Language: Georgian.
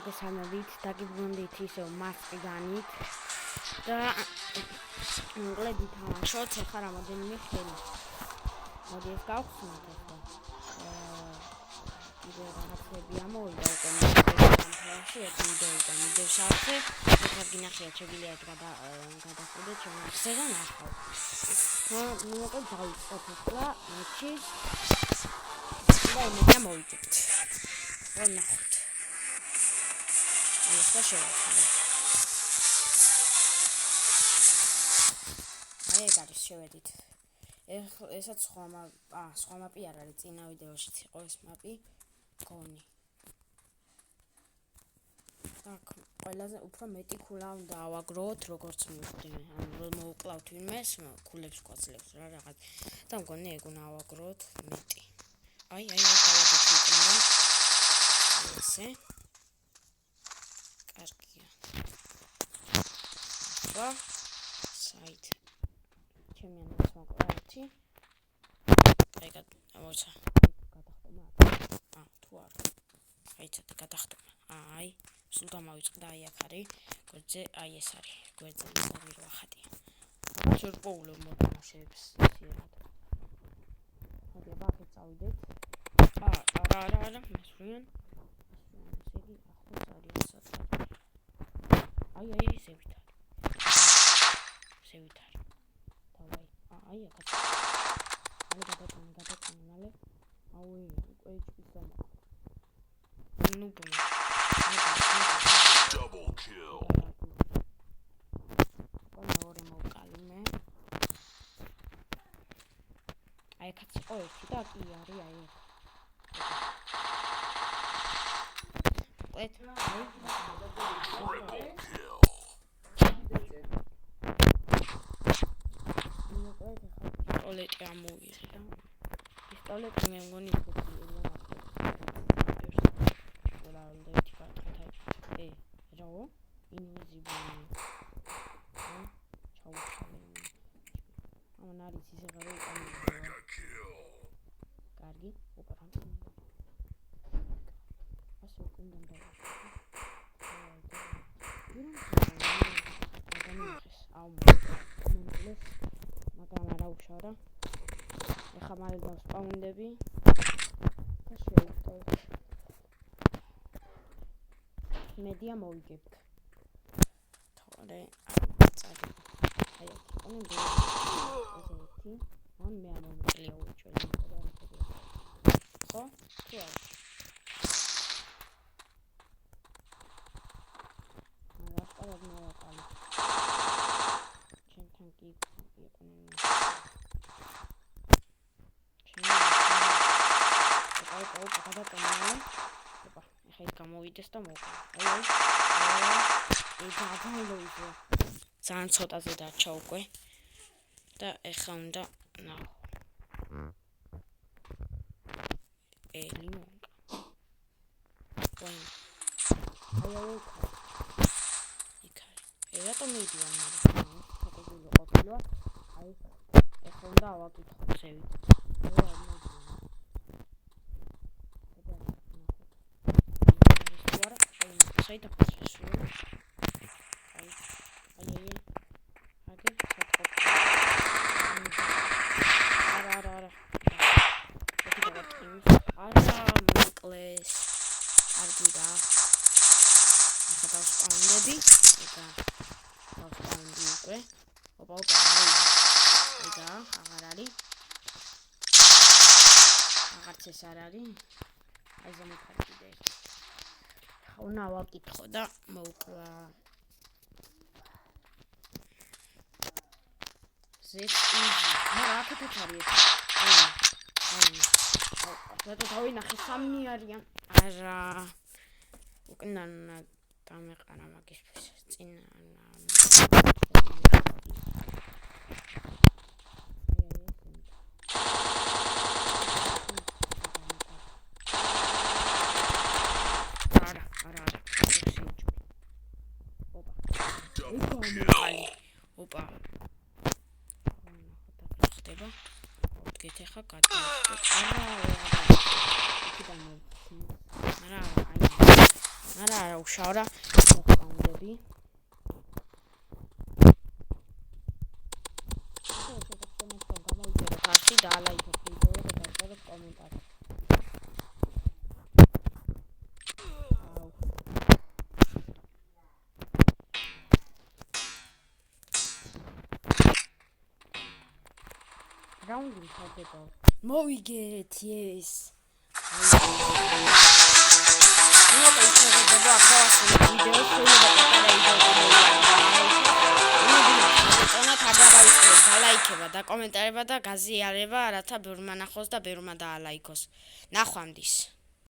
მოგესალმებით, დაგიბრუნდით ისევ მასყიდანით და მოკლედ ვითამაშოთ ახლა რამოდენიმე ხელი. მოდი ეს გავხსნათ ახლა. კიდე რაღაცები ამოვიდა უკვე მთლიანობაში, ერთ ვიდეოდან მიდევსავსე, ეხლა გინახიათ შეგვიძლია გადავყიდეთ ჩემს და ნახავთ. მოკლედ დავიწყოთ ახლა მეჩი და იმედი მოვიდებთ. ვნახოთ. ეს შევეცადე. ეგ არის შევედით. ესაც სხვა მაპი არ არის, წინა ვიდეოშიც იყო ეს მაპი, გონი. так, ყველაზე უფრო მეტი ქულა უნდა ავაგროთ, როგორც მივხვდი მე. ანუ მოვუკლავთ ვინმეს, ქულებს გვაძლევს რა რაღაც. და მგონი ეგ უნდა ავაგროთ მეტი. აი, დავადეთ იქიდან. ესე. კარგია. და საით ჩემი ანაც მოკლავთი. აი გამოცა. გადახტომა. თუ არა. აი ცოტა გადახტომა. აი, სულ გამავიწყდა აი აქ არის. გვერდზე აი ეს არის. გვერდზე ის არის რო ახატია. შევპოულებ მოთამაშეებს ისიერად. მოდი აქეთ წავიდეთ. არა, მესვრიან. ისე ახლოს არის საწყი. აი ზევით არის. დავაი. აი აქაც. აი გადაკეთე მალე. აუე, უკვე იჭისა. ნუ ბუნ. Double kill. კონორი მოვკალი მე. აი აქაც იყო ერთი და კი არის აი აქ. პისტოლეტი ამოვიღე და პისტოლეტი მე მგონი რაო ინვიზიბლი ჩაუჩალე ამან არის ისე ღარო კარგი ოპერა ასე უნდა მაგრამ არა უშავდა. ეხლა მალე დავსპაუნდები და შევიტოვებ. მედია მოვიგებთ. თორე წადი. აი ეს კონები ესეთი. ან მე ამოვიკლია უჩვენე. ხო? თუ არა. მაგრამ მოვაყალე. ჩემთან კი იყვნენ. ოპა, ეხლა ის გამოვიდეს და მოვყავ. აი. ეს გადაილოიზე. ძალიან ცოტაზე დარჩა უკვე. და ეხლა უნდა ნახო. ლიმონკა. აი. რატომ მიდიან მაგრამ ფოტოგული ყოფილა აი ეხლა უნდა ავაკითხოთ ზევით საით აფასოს აი არა მოკლეს კარგი და ახლა დავსპაუნდები და დავსპაუნდი უკვე ოპა და აღარ არის აღარც ეს არ არის აი ზემოთარი კიდე უნდა ავაკითხო და მოვკლა ზეთ იძი რა აქეთაც არის აი და დავინახე სამი არიან არა უკნან დამეყარა მაგისთვის წინა ოპა ხდება ვდგეთ ახლა გადავიდეთ არა არა უშავ რა მოყვამდები ხარში და ლაიქოთ ვიდეო და დაწეროთ კომენტარი. რაუნდი მთავდება. მოვიგეთ yes. ლაიქება და კომენტარება და გაზიარება, რათა ბევრმა ნახოს და ბევრმა დაალაიქოს. ნახვამდის.